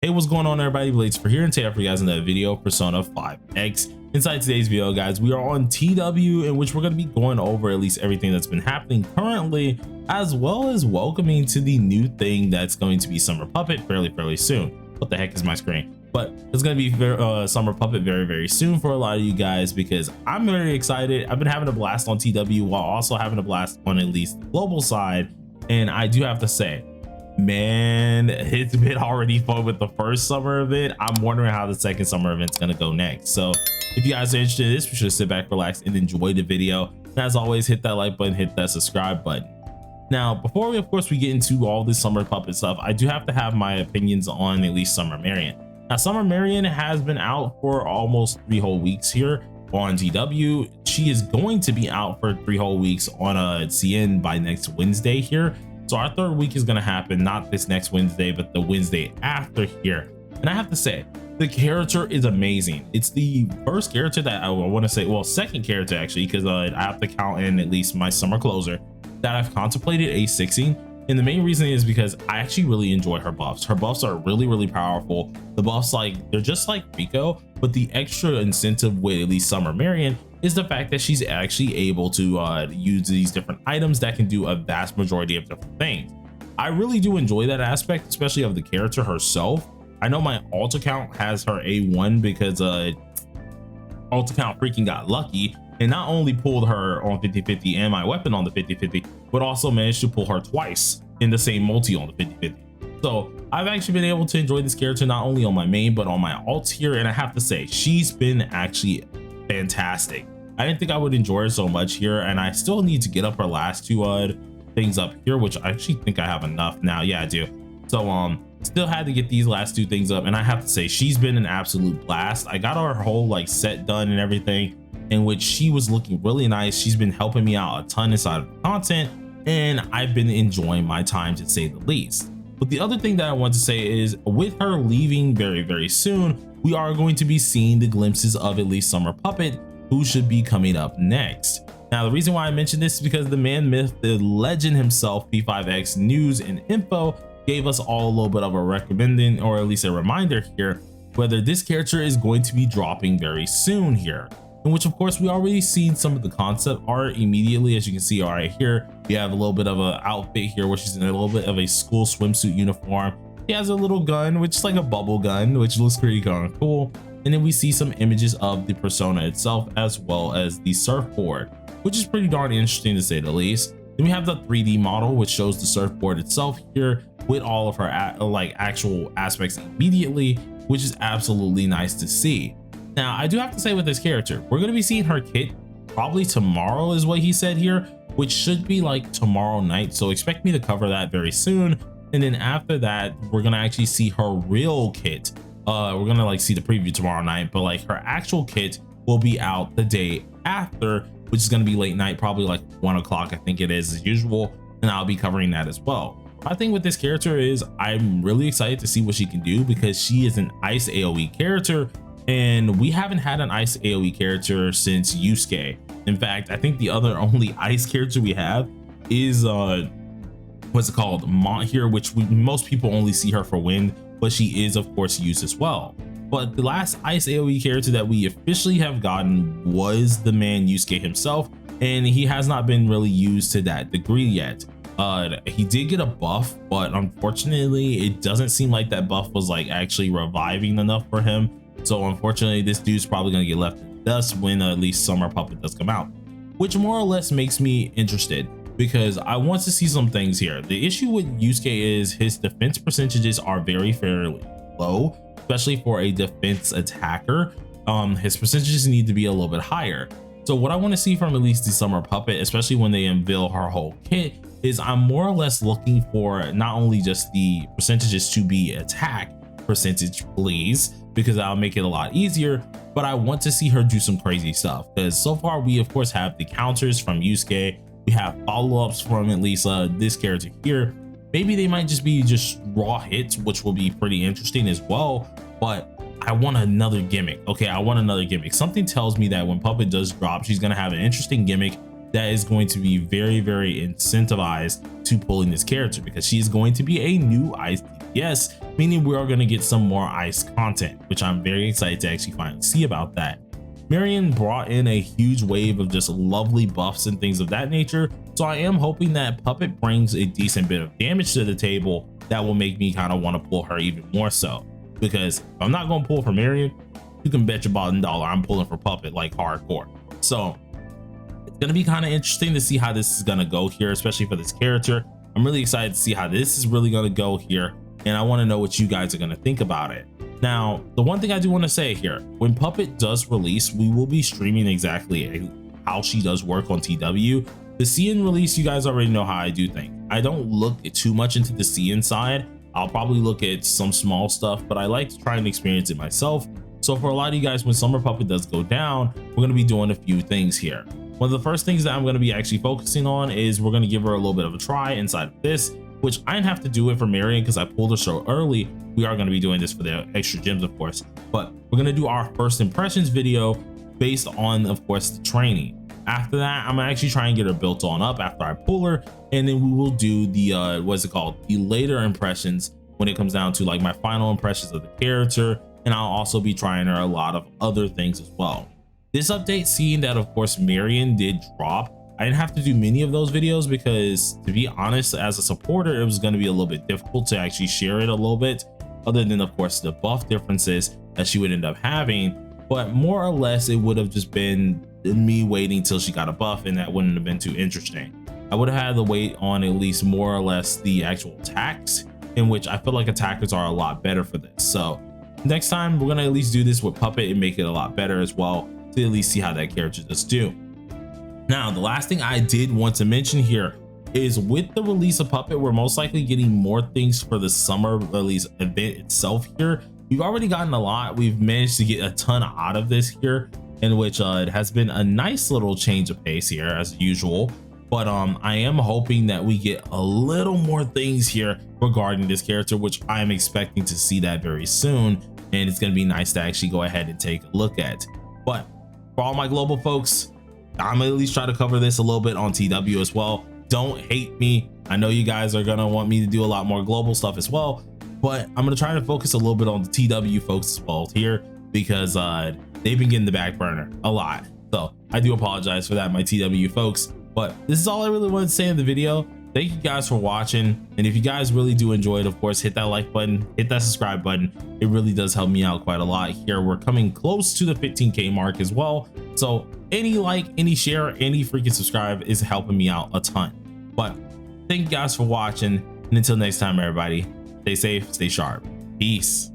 Hey, what's going on, everybody? Blades for here, and today for you guys in the video Persona 5X. Inside today's video, guys, we are on TW, in which we're going to be going over at least everything that's been happening currently, as well as welcoming to the new thing that's going to be Summer Puppet fairly soon. What the heck is my screen? But it's going to be Summer Puppet very soon for a lot of you guys, because I'm very excited. I've been having a blast on TW while also having a blast on at least the global side, and I do have to say, man, it's been already fun with the first summer event. I'm wondering how the second summer event's gonna go next. So if you guys are interested in this, be sure to sit back, relax, and enjoy the video. And as always, hit that like button, hit that subscribe button. Now, before we get into all this Summer Puppet stuff, I do have to have my opinions on at least S.Marian. Now, S.Marian has been out for almost 3 whole weeks here on TW. She is going to be out for 3 whole weeks on CN by next Wednesday here. So our 3rd week is going to happen not this next Wednesday, but the Wednesday after here. And I have to say, the character is amazing. It's the first character that I want to say, well, second character actually, because I have to count in at least my summer closer, that I've contemplated A6ing. And the main reason is because I actually really enjoy her buffs. Her buffs are really powerful. The buffs, like, they're just like Rico, but the extra incentive with at least S.Marian is the fact that she's actually able to use these different items that can do a vast majority of different things. I really do enjoy that aspect, especially of the character herself. I know my alt account has her A1 because alt account freaking got lucky and not only pulled her on 50/50 and my weapon on the 50/50, but also managed to pull her twice in the same multi on the 50/50. So I've actually been able to enjoy this character not only on my main but on my alts here, and I have to say she's been actually fantastic. I didn't think I would enjoy her so much here, and I still need to get up her last 2 things up here, which I actually think I have enough now. Yeah, I do. So still had to get these last 2 things up, and I have to say she's been an absolute blast. I got her whole like set done and everything, in which she was looking really nice. She's been helping me out a ton inside of the content, and I've been enjoying my time, to say the least. But the other thing that I want to say is, with her leaving very soon, we are going to be seeing the glimpses of at least Summer Puppet, who should be coming up next. Now, the reason why I mention this is because the man, myth, the legend himself, P5X News and Info, gave us all a little bit of a recommending, or at least a reminder here, whether this character is going to be dropping very soon here. In which, of course, we already seen some of the concept art immediately. As you can see right here, we have a little bit of an outfit here, which is in a little bit of a school swimsuit uniform. He has a little gun, which is like a bubble gun, which looks pretty kind of cool. And then we see some images of the persona itself, as well as the surfboard, which is pretty darn interesting, to say the least. Then we have the 3D model, which shows the surfboard itself here with all of her actual aspects immediately, which is absolutely nice to see. Now, I do have to say, with this character, we're going to be seeing her kit probably tomorrow, is what he said here, which should be like tomorrow night. So expect me to cover that very soon. And then after that, we're going to actually see her real kit. We're going to like see the preview tomorrow night, but like her actual kit will be out the day after, which is going to be late night, probably like 1 o'clock, I think it is, as usual. And I'll be covering that as well. My thing with this character is I'm really excited to see what she can do, because she is an ice AoE character, and we haven't had an ice AoE character since Yusuke. In fact, I think the other only ice character we have is what's it called, Mont here, which most people only see her for wind, but she is of course used as well. But the last ice AoE character that we officially have gotten was the man Yusuke himself, and he has not been really used to that degree yet. He did get a buff, but unfortunately it doesn't seem like that buff was like actually reviving enough for him. So unfortunately, this dude's probably gonna get left in the dust when at least Summer Puppet does come out, which more or less makes me interested, because I want to see some things here. The issue with Yusuke is his defense percentages are fairly low, especially for a defense attacker. His percentages need to be a little bit higher. So what I want to see from at least the Summer Puppet, especially when they unveil her whole kit, is I'm more or less looking for not only just the percentages to be attack percentage, please, because that'll make it a lot easier, but I want to see her do some crazy stuff, because so far we of course have the counters from Yusuke, we have follow-ups from at least this character here. Maybe they might just be raw hits, which will be pretty interesting as well, but I want another gimmick. Okay, I want another gimmick. Something tells me that when Puppet does drop, she's going to have an interesting gimmick that is going to be very incentivized to pulling this character, because she's going to be a new ice yes, meaning we are going to get some more ice content, which I'm very excited to actually finally see about that. S.Marian brought in a huge wave of just lovely buffs and things of that nature, so I am hoping that Puppet brings a decent bit of damage to the table that will make me kind of want to pull her even more so, because if I'm not going to pull for S.Marian, you can bet your bottom dollar I'm pulling for Puppet like hardcore. So it's going to be kind of interesting to see how this is going to go here, especially for this character. I'm really excited to see how this is really going to go here, and I want to know what you guys are going to think about it. Now, the one thing I do want to say here, when Puppet does release, we will be streaming exactly how she does work on TW. The CN release, you guys already know how I do things. I don't look too much into the CN side. I'll probably look at some small stuff, but I like to try and experience it myself. So for a lot of you guys, when Summer Puppet does go down, we're going to be doing a few things here. One of the first things that I'm going to be actually focusing on is we're going to give her a little bit of a try inside of this, which I didn't have to do it for S.Marian because I pulled her so early. We are going to be doing this for the extra gems, of course, but we're going to do our first impressions video based on, of course, the training. After that, I'm gonna actually try and get her built on up after I pull her, and then we will do the what's it called, the later impressions when it comes down to like my final impressions of the character, and I'll also be trying her a lot of other things as well. This update, seeing that of course S.Marian did drop, I didn't have to do many of those videos because, to be honest, as a supporter, it was going to be a little bit difficult to actually share it a little bit, other than of course the buff differences that she would end up having. But more or less, it would have just been me waiting till she got a buff, and that wouldn't have been too interesting. I would have had to wait on at least more or less the actual attacks, in which I feel like attackers are a lot better for this. So next time we're gonna at least do this with Puppet and make it a lot better as well, to at least see how that character does do. Now, the last thing I did want to mention here is with the release of Puppet, we're most likely getting more things for the summer release event itself here. We've already gotten a lot. We've managed to get a ton out of this here, in which it has been a nice little change of pace here as usual. But I am hoping that we get a little more things here regarding this character, which I am expecting to see that very soon, and it's going to be nice to actually go ahead and take a look at. But for all my global folks, I'm gonna at least try to cover this a little bit on TW as well. Don't hate me. I know you guys are gonna want me to do a lot more global stuff as well, but I'm gonna try to focus a little bit on the TW folks as well here, because they've been getting the back burner a lot. So I do apologize for that, my TW folks, but this is all I really wanted to say in the video. Thank you guys for watching, and if you guys really do enjoy it, of course, hit that like button, hit that subscribe button. It really does help me out quite a lot here. We're coming close to the 15K mark as well, so any like, any share, any freaking subscribe is helping me out a ton. But thank you guys for watching, and until next time, everybody, stay safe, stay sharp, peace.